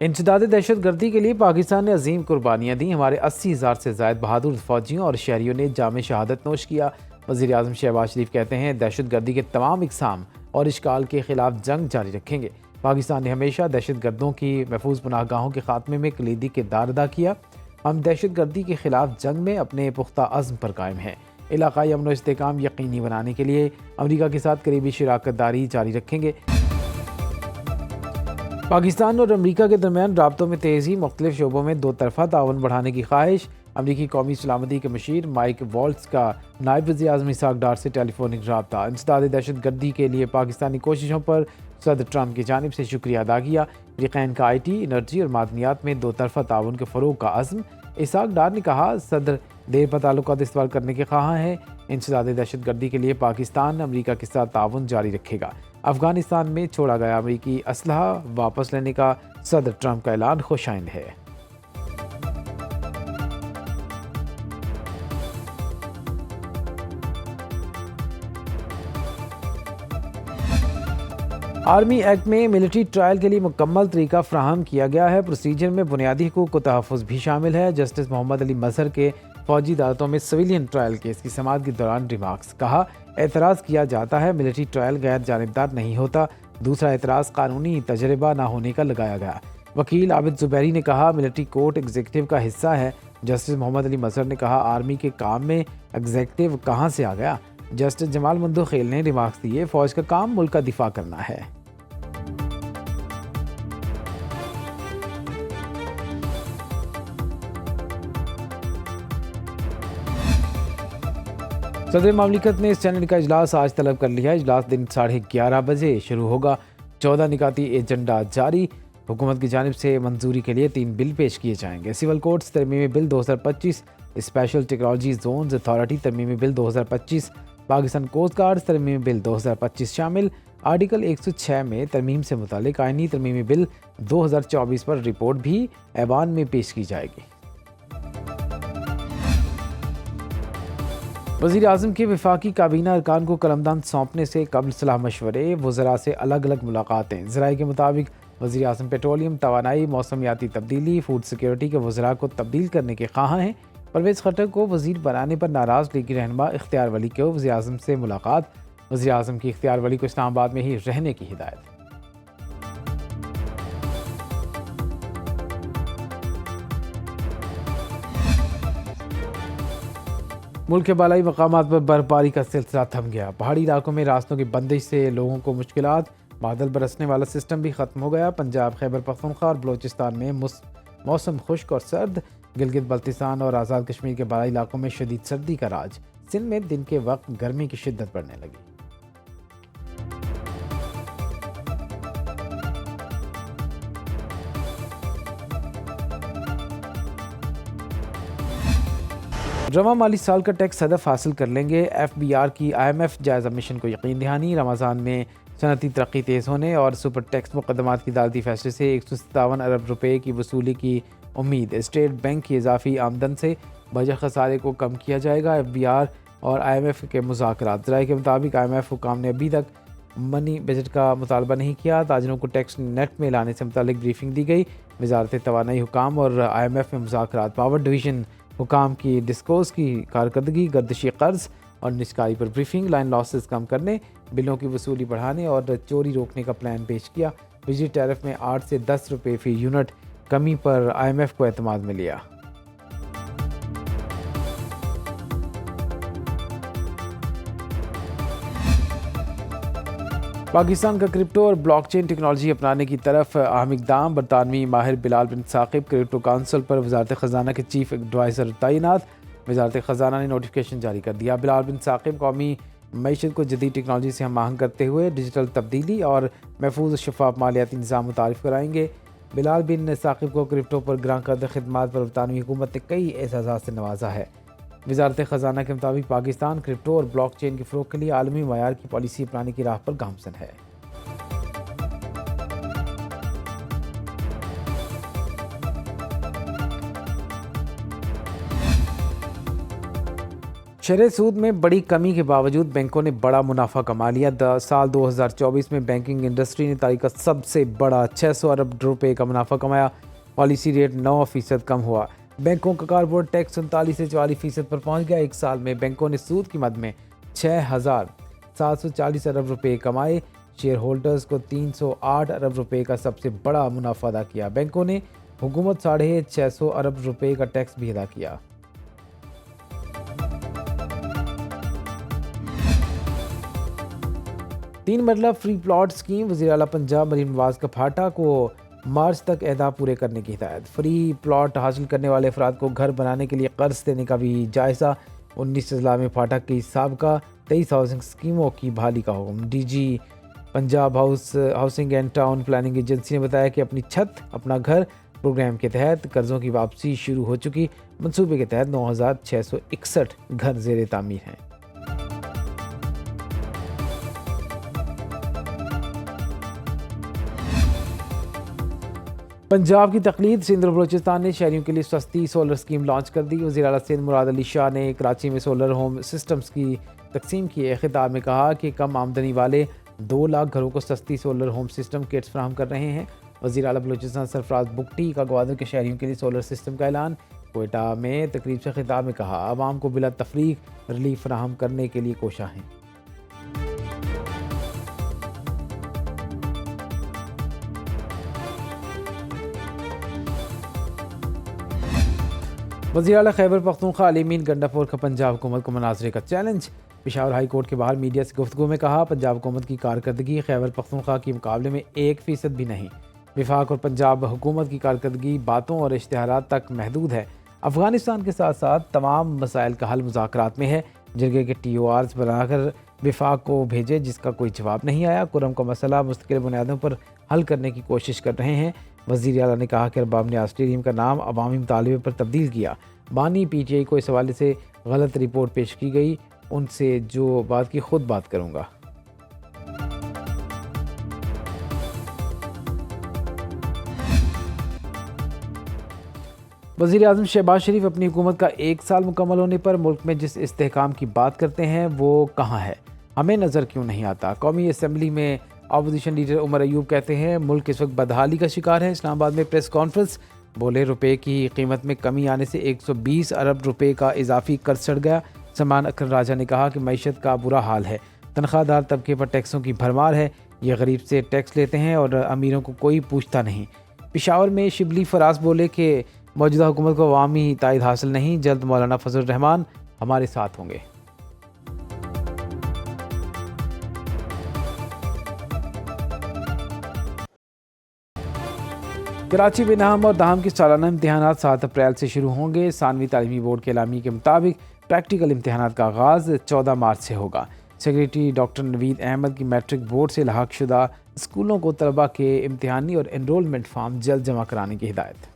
इंसदाद दहशत गर्दी के लिए पाकिस्तान ने अजीम कुर्बानियाँ दी। हमारे 80,000 से ज़ायद बहादुर फौजियों और शहरियों ने जाम शहादत नोश किया। वज़ीर आज़म शहबाज शरीफ कहते हैं, दहशत गर्दी के तमाम इक़साम और इश्काल के खिलाफ जंग जारी रखेंगे। पाकिस्तान ने हमेशा दहशत गर्दों की महफूज पनाहगाहों के खात्मे में कलीदी किरदार अदा किया। हम दहशत गर्दी के खिलाफ जंग में अपने पुख्ता अज़्म पर कायम हैं। इलाक़ाई अमन व इस्तेहकाम यकीनी बनाने के लिए अमरीका के साथ करीबी शराकत दारी जारी रखेंगे। पाकिस्तान और अमरीका के दरमियान राब्तों में तेज़ी, मुख्तलिफ शोबों में दो तरफ़ा ताउन बढ़ाने की ख्वाहिश। अमरीकी कौमी सलामती के मशीर माइक वॉल्ट्स का नायब वज़ीर आज़म इसहाक डार से टेलीफोनिक रब्ता। इंसदाद दहशत गर्दी के लिए पाकिस्तानी कोशिशों पर सदर ट्रंप की जानिब से शुक्रिया अदा किया। फ़रीक़ैन का IT, एनर्जी और मादनियात में दो तरफ़ा ताउन के फ़रोग़ का अज़्म। इसहाक डार ने कहा, सदर देर पर ताल्लुकात इस्तेमाल करने के ख्वाहां हैं। इंसदाद दहशत गर्दी के लिए पाकिस्तान अमरीका के साथ ताउन जारी रखेगा। अफगानिस्तान में छोड़ा गया अमरीकी असलहा वापस लेने का सदर ट्रंप का ऐलान खुशाइंद है। आर्मी एक्ट में मिलिट्री ट्रायल के लिए मुकम्मल तरीका फ्राहम किया गया है। प्रोसीजर में बुनियादी हुकूक को तहफ़्फ़ुज़ भी शामिल है। जस्टिस मोहम्मद अली मजहर के फौजी अदालतों में सिविलियन ट्रायल केस की समाअत के दौरान रिमार्क्स। कहा, एतराज़ किया जाता है मिलिट्री ट्रायल गैर जानिबदार नहीं होता। दूसरा एतराज़ कानूनी तजर्बा ना होने का लगाया गया। वकील आबिद ज़ुबैरी ने कहा, मिलिट्री कोर्ट एग्जीक्यूटिव का हिस्सा है। जस्टिस मोहम्मद अली मजहर ने कहा, आर्मी के काम में एग्जीक्यूटिव कहाँ से आ गया। जस्टिस जमाल मंदो खेल ने रिमार्क्स दिए, फ़ौज का काम मुल्क का दिफा करना है। सदर ममलिकत ने इस चैनल का इजलास आज तलब कर लिया। इजलास दिन 11:30 बजे शुरू होगा। 14 निकाती एजेंडा जारी। हुकूमत की जानिब से मंजूरी के लिए 3 बिल पेश किए जाएंगे। सिविल कोर्ट्स तरमीमी bill 2025, special technology zones authority तरमीमी बिल 2025, पाकिस्तान कोस्ट गार्ड तरमीमी बिल 2025 शामिल। आर्टिकल 106 में तरमीम से मुतालिक आइनी तरमीमी बिल 2024 पर रिपोर्ट भी ऐवान में पेश की जाएगी। वज़ीर आज़म के वफाकी काबीना अरकान को कलमदान सौंपने से कबल सलाह मशवरे, वज़रा से अलग अलग मुलाकातें। ज़राए के मुताबिक वज़ीर आज़म पेट्रोलियम, तवानाई, मौसमियाती तब्दीली, फूड सिक्योरिटी के वज़रा को तब्दील करने के ख्वाहां हैं। परवेज़ खट्टर को वज़ीर बनाने पर नाराज़ लीगी रहनुमा इख्तियार वली को वज़ीर आज़म से मुलाकात। वज़ीर आज़म की इख्तियार वली को इस्लामाबाद में ही रहने की हिदायत। मुल्क के बालाई मकामात पर बर्फबारी का सिलसिला थम गया। पहाड़ी इलाकों में रास्तों की बंदिश से लोगों को मुश्किलात। बादल बरसने वाला सिस्टम भी ख़त्म हो गया। पंजाब, खैबर पख्तूनख्वा और बलोचिस्तान में मौसम खुश्क और सर्द। गिलगित बल्तिस्तान और आज़ाद कश्मीर के बालाई इलाकों में शदीद सर्दी का राज। सिंध में दिन के वक्त गर्मी की शिद्दत बढ़ने लगी। रवा माली साल का टैक्स हदफ हासिल कर लेंगे। FBR की IMF जायज़ा मिशन को यकीन दहानी। रमज़ान में सनती तरक्की तेज़ होने और सुपर टैक्स मुकदमात की अदालती फैसले से 157 अरब रुपये की वसूली की उम्मीद। स्टेट बैंक की इजाफी आमदन से बजट खसारे को कम किया जाएगा। FBR और IMF के मुज़ाकरात। ज़राए के मुताबिक IMF हुकाम ने अभी तक मनी बजट का मुतालबा नहीं किया। ताजरों को टैक्स नेट में लाने से मुतालिक ब्रीफिंग दी गई। वजारत तवानाई हुकाम और IMF में मुज़ाकरात। पावर डिवीज़न हुकाम की डिस्कोस की कारकर्दगी, गर्दिशी कर्ज और निष्कारी पर ब्रीफिंग। लाइन लॉसेस कम करने, बिलों की वसूली बढ़ाने और चोरी रोकने का प्लान पेश किया। बिजली टैरिफ में 8 से 10 रुपये फी यूनिट कमी पर IMF को एतमाद में लिया। पाकिस्तान का क्रिप्टो और ब्लॉकचेन टेक्नोलॉजी अपनाने की तरफ अहम इक़दाम। बरतानवी माहिर बिलाल बिन साकिब क्रिप्टो काउंसिल पर वजारत ख़जाना के चीफ एडवाइज़र तैनात। वजारत ख़जाना ने नोटिफिकेशन जारी कर दिया। बिलाल बिन साकिब कौमी मईशत को जदीद टेक्नोलॉजी से हम आहंग करते हुए डिजिटल तब्दीली और महफूज शफाफ मालियाती निज़ाम मुतारिफ़ कराएंगे। बिलाल बिन साकिब को क्रिप्टो पर ग्रां करदा खिदमात पर बरतानवी हुकूमत ने कई एजाज़ात से नवाजा है। वजारत ख़जाना के मुताबिक पाकिस्तान क्रिप्टो और ब्लॉकचेन के फ़रोग़ के लिए आलमी मयार की पॉलिसी अपनाने की राह पर गामज़न है। शरह सूद में बड़ी कमी के बावजूद बैंकों ने बड़ा मुनाफा कमा लिया। साल 2024 में बैंकिंग इंडस्ट्री ने तारीख का सबसे बड़ा 600 अरब रुपए का मुनाफा कमाया। पॉलिसी रेट 9% कम हुआ। बैंकों का कारपोरेट टैक्स 39 से 44% पर पहुंच गया। एक साल में बैंकों ने सूद की मद में 6,740 अरब रुपए कमाए। शेयर होल्डर्स को 308 अरब रुपए का सबसे बड़ा मुनाफा अदा किया। बैंकों ने हुकूमत 650 अरब रुपए का टैक्स भी अदा किया। तीन मरला फ्री प्लॉट स्कीम। वज़ीर आला पंजाब मरीम नवाज का फाटा को मार्च तक अहदा पूरे करने की हिदायत। फ्री प्लॉट हासिल करने वाले अफराद को घर बनाने के लिए कर्ज देने का भी जायज़ा। 19 अजला में फाटा की साबका 23 हाउसिंग स्कीमों की बहाली का हुक्म। DG Punjab housing and town planning agency ने बताया कि अपनी छत अपना घर प्रोग्राम के तहत कर्जों की वापसी शुरू हो चुकी। मंसूबे के तहत 9,661 घर ज़ेर तामीर हैं। पंजाब की तकलीद। सिंध और बलोचिस्तान ने शहरियों के लिए सस्ती सोलर स्कीम लॉन्च कर दी। वज़ीर आला सिंध मुराद अली शाह ने कराची में सोलर होम सिस्टम्स की तकसीम किए। खिताब में कहा कि कम आमदनी वाले 2 लाख घरों को सस्ती सोलर होम सिस्टम किट्स फराहम कर रहे हैं। वज़ीर आला बलोचिस्तान सरफराज बुगटी का गवादर के शहरियों के लिए सोलर सिस्टम का ऐलान। कोयटा में तकरीब से खिताब में कहा आवाम को बिला तफरीक रिलीफ फराहम करने के लिए कोशा हैं। वज़ीर आला खैबर पख्तूनख्वा अली अमीन गंडापुर का पंजाब हुकूमत को मुनाजरे का चैलेंज। पेशावर हाई कोर्ट के बाहर मीडिया से गुफ्तगू में कहा पंजाब हुकूमत की कारकर्दगी खैबर पख्तूनख्वा के मुकाबले में 1% भी नहीं। वफाक और पंजाब हुकूमत की कारकर्दगी बातों और इश्तिहारात तक महदूद है। अफगानिस्तान के साथ साथ तमाम मसाइल का हल मुज़ाकरात में है। जरगे के TORs बनाकर वफाक को भेजे जिसका कोई जवाब नहीं आया। कुरम का मसला मुस्तकिल बुनियादों पर हल करने की कोशिश कर रहे हैं। वज़ीर आला ने कहा कि अरबाब ने स्टेडियम का नाम अवामी मुतालबे पर तब्दील किया। बानी PTI को इस हवाले से गलत रिपोर्ट पेश की गई। उनसे जो बात की खुद बात करूँगा। वज़ीर आज़म शहबाज शरीफ अपनी हुकूमत का 1 साल मुकम्मल होने पर मुल्क में जिस इस्तेहकाम की बात करते हैं वो कहाँ है, हमें नज़र क्यों नहीं आता। कौमी असम्बली में अपोजिशन लीडर उमर अयूब कहते हैं मुल्क इस वक्त बदहाली का शिकार है। इस्लामाबाद में प्रेस कॉन्फ्रेंस। बोले रुपए की कीमत में कमी आने से 120 अरब रुपए का इजाफी कर्ज चढ़ गया। सलमान अख्तर राजा ने कहा कि मईशत का बुरा हाल है। तनख्वाहदार तबके पर टैक्सों की भरमार है। ये गरीब से टैक्स लेते हैं और अमीरों को कोई पूछता नहीं। पेशावर में शिबली फराज बोले कि मौजूदा हुकूमत को अवामी तायद हासिल नहीं। जल्द मौलाना फजल रहमान हमारे साथ होंगे। कराची में नाहम और दाहम के सालाना इम्तहानात 7 अप्रैल से शुरू होंगे। सानवी तालीमी बोर्ड के एलामी के मुताबिक प्रैक्टिकल इम्तहानात का आगाज़ 14 मार्च से होगा। सेक्रेटरी डॉक्टर नवीद अहमद की मैट्रिक बोर्ड से लाहक शुदा स्कूलों को तलबा के इम्तहानी और एनरोलमेंट फार्म जल्द जमा कराने की हिदायत।